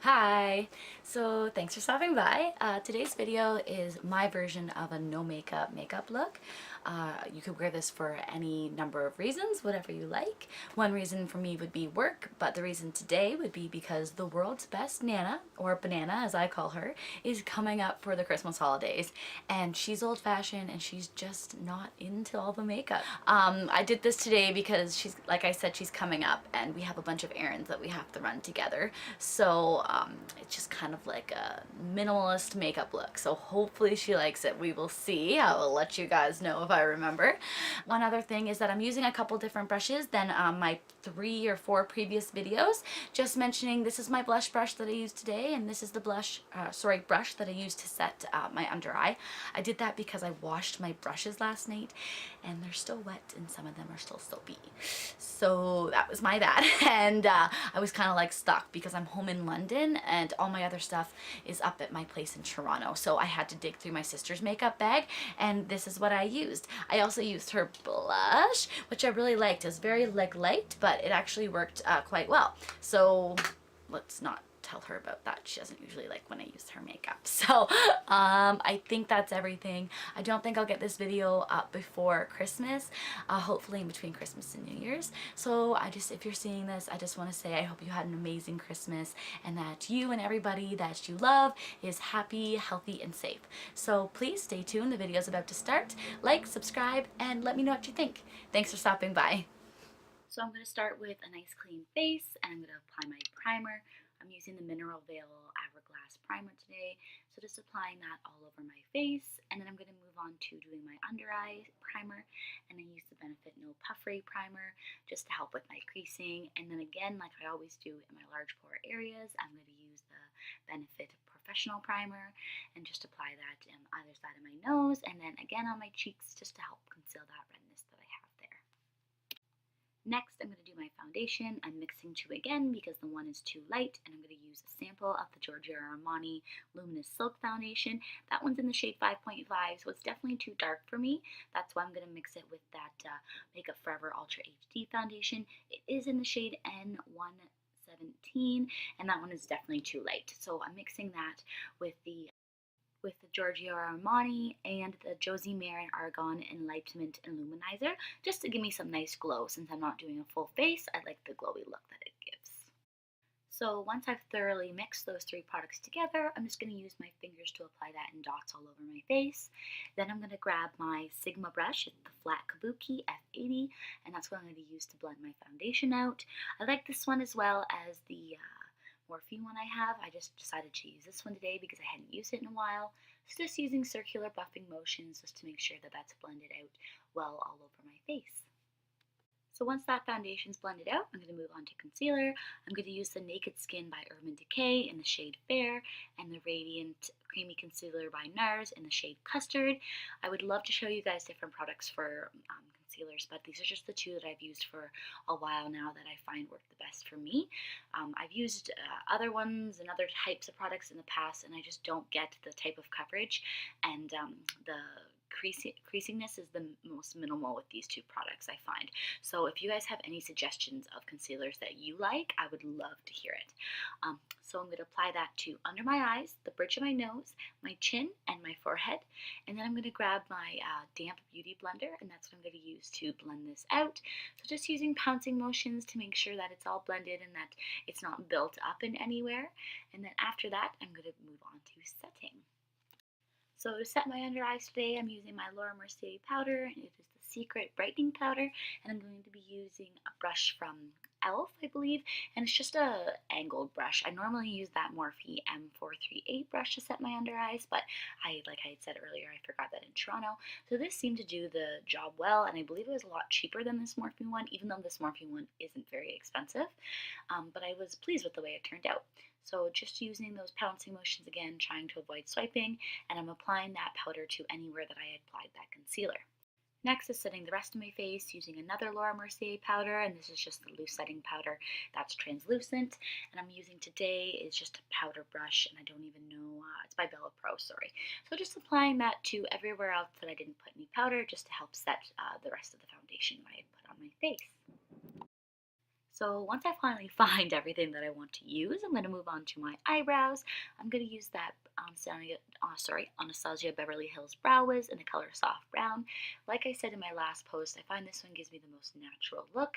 Hi! So thanks for stopping by. Today's video is my version of a no makeup look. You could wear this for any number of reasons, whatever you like. One reason for me would be work, but the reason today would be because the world's best Nana, or Banana as I call her, is coming up for the Christmas holidays. And she's old-fashioned and she's just not into all the makeup. I did this today because she's, like I said, she's coming up and we have a bunch of errands that we have to run together. So it's just kind of like a minimalist makeup look. So hopefully she likes it. We will see. I will let you guys know if I remember. One other thing is that I'm using a couple different brushes than my 3 or 4 previous videos. Just mentioning this is my blush brush that I used today, and this is the brush that I used to set my under eye. I did that because I washed my brushes last night and they're still wet and some of them are still soapy. So that was my bad. And I was kind of like stuck because I'm home in London and all my other stuff is up at my place in Toronto. So I had to dig through my sister's makeup bag and this is what I used. I also used her blush, which I really liked. It was very light, but it actually worked quite well. So let's not tell her about that. She doesn't usually like when I use her makeup. So I think that's everything. I don't think I'll get this video up before Christmas, hopefully in between Christmas and New Year's. So if you're seeing this, I just want to say I hope you had an amazing Christmas and that you and everybody that you love is happy, healthy, and safe. So please stay tuned. The video's about to start. Like, subscribe, and let me know what you think. Thanks for stopping by. So I'm going to start with a nice clean face and I'm going to apply my primer. I'm using the Mineral Veil Hourglass Primer today, so just applying that all over my face, and then I'm going to move on to doing my under eye primer, and I use the Benefit No Puffery Primer just to help with my creasing, and then again, like I always do in my large pore areas, I'm going to use the Benefit Professional Primer and just apply that on either side of my nose, and then again on my cheeks just to help conceal that redness that I have there. Next, I'm going to do my foundation. I'm mixing two again because the one is too light, and I'm going to use a sample of the Giorgio Armani Luminous Silk Foundation. That one's in the shade 5.5, so it's definitely too dark for me. That's why I'm going to mix it with that Makeup Forever Ultra HD Foundation. It is in the shade N117, and that one is definitely too light. So I'm mixing that with the Giorgio Armani and the Josie Maran Argan Enlightenment Illuminizer, just to give me some nice glow. Since I'm not doing a full face, I like the glowy look that it gives. So once I've thoroughly mixed those three products together, I'm just going to use my fingers to apply that in dots all over my face. Then I'm going to grab my Sigma brush, it's the flat Kabuki F80, and that's what I'm going to use to blend my foundation out. I like this one as well as the Morphe one I have. I just decided to use this one today because I hadn't used it in a while. So just using circular buffing motions just to make sure that that's blended out well all over my face. So once that foundation's blended out, I'm going to move on to concealer. I'm going to use the Naked Skin by Urban Decay in the shade Fair and the Radiant Creamy Concealer by NARS in the shade Custard. I would love to show you guys different products for concealers, but these are just the two that I've used for a while now that I find work the best for me. I've used other ones and other types of products in the past, and I just don't get the type of coverage, and the creasiness is the most minimal with these two products, I find. So if you guys have any suggestions of concealers that you like, I would love to hear it. So I'm going to apply that to under my eyes, the bridge of my nose, my chin, and my forehead. And then I'm going to grab my damp beauty blender, and that's what I'm going to use to blend this out. So just using pouncing motions to make sure that it's all blended and that it's not built up in anywhere. And then after that, I'm going to move on to setting. So to set my under eyes today, I'm using my Laura Mercier powder, and it is the Secret Brightening Powder, and I'm going to be using a brush from e.l.f., I believe, and it's just a angled brush. I normally use that Morphe M438 brush to set my under eyes, but like I had said earlier, I forgot that in Toronto. So this seemed to do the job well, and I believe it was a lot cheaper than this Morphe one, even though this Morphe one isn't very expensive, but I was pleased with the way it turned out. So just using those pouncing motions again, trying to avoid swiping, and I'm applying that powder to anywhere that I had applied that concealer. Next is setting the rest of my face using another Laura Mercier powder, and this is just the loose setting powder that's translucent. And I'm using today is just a powder brush, and I don't even know, it's by Bella Pro, sorry. So just applying that to everywhere else that I didn't put any powder, just to help set the rest of the foundation I had put on my face. So once I finally find everything that I want to use, I'm going to move on to my eyebrows. I'm going to use that Anastasia Beverly Hills Brow Wiz in the color Soft Brown. Like I said in my last post, I find this one gives me the most natural look.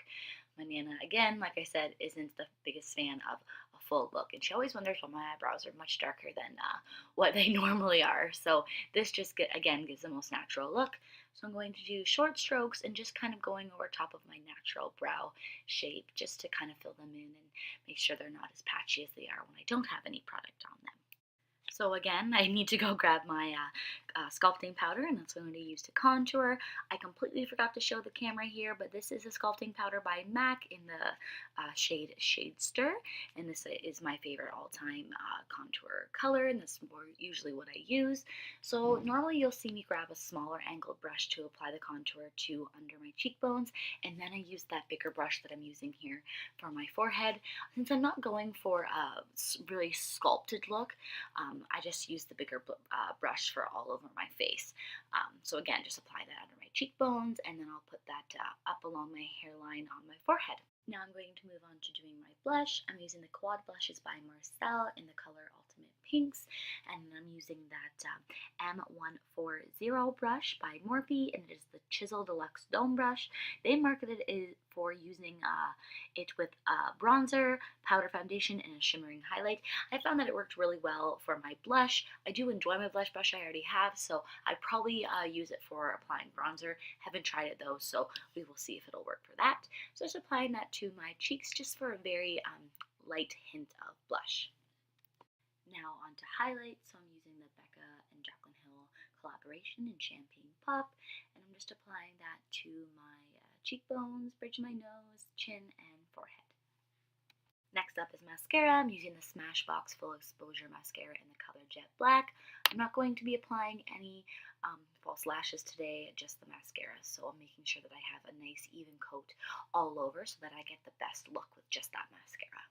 My Nana, again, like I said, isn't the biggest fan of a full look, and she always wonders why my eyebrows are much darker than what they normally are. So this just, again, gives the most natural look. So I'm going to do short strokes and just kind of going over top of my natural brow shape just to kind of fill them in and make sure they're not as patchy as they are when I don't have any product on them. So again, I need to go grab my sculpting powder, and that's what I'm going to use to contour. I completely forgot to show the camera here, but this is a sculpting powder by MAC in the shade Shadester, and this is my favorite all-time contour color, and this is usually what I use. So normally you'll see me grab a smaller angled brush to apply the contour to under my cheekbones, and then I use that bigger brush that I'm using here for my forehead. Since I'm not going for a really sculpted look, I just use the bigger brush for all over my face. So again, just apply that under my cheekbones, and then I'll put that up along my hairline on my forehead. Now I'm going to move on to doing my blush. I'm using the Quad Blushes by Marcel in the color Ultimate Pinks, and I'm using that M140 brush by Morphe, and it is the Chisel Deluxe Dome brush. They marketed it for using it with bronzer, powder foundation, and a shimmering highlight. I found that it worked really well for my blush. I do enjoy my blush brush I already have, so I probably use it for applying bronzer. Haven't tried it though, so we will see if it'll work for that. So just applying that to my cheeks just for a very light hint of blush. Now on to highlights. So I'm using the Becca and Jaclyn Hill collaboration in Champagne Pop, and I'm just applying that to my cheekbones, bridge of my nose, chin, and forehead. Next up is mascara. I'm using the Smashbox Full Exposure Mascara in the color Jet Black. I'm not going to be applying any false lashes today, just the mascara. So I'm making sure that I have a nice even coat all over so that I get the best look with just that mascara.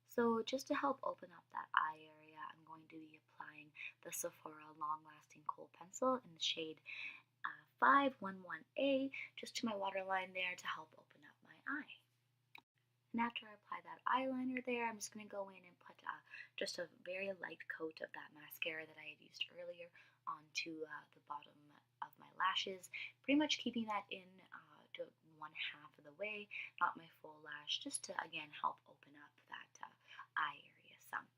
So just to help open up that eye area, I'm going to be applying the Sephora Long Lasting Kohl Pencil in the shade 511A just to my waterline there to help open up my eye. And after I apply that eyeliner there, I'm just going to go in and put just a very light coat of that mascara that I had used earlier onto the bottom of my lashes, pretty much keeping that in to 1/2 of the way, not my full lash, just to again help open up that eye area some.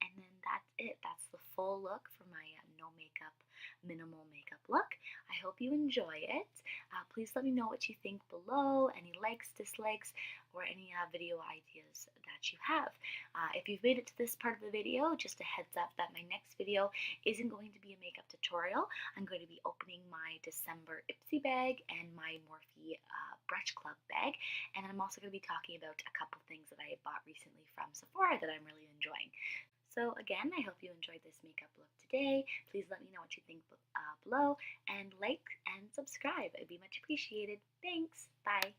And then that's it. That's the full look for my no makeup, minimal makeup look. I hope you enjoy it. Please let me know what you think below, any likes, dislikes, or any video ideas that you have. If you've made it to this part of the video, just a heads up that my next video isn't going to be a makeup tutorial. I'm going to be opening my December Ipsy bag and my Morphe Brush Club bag, and I'm also going to be talking about a couple things that I bought recently from Sephora that I'm really enjoying. So again, I hope you enjoyed this makeup look today. Please let me know what you think below, and like and subscribe. It'd be much appreciated. Thanks. Bye.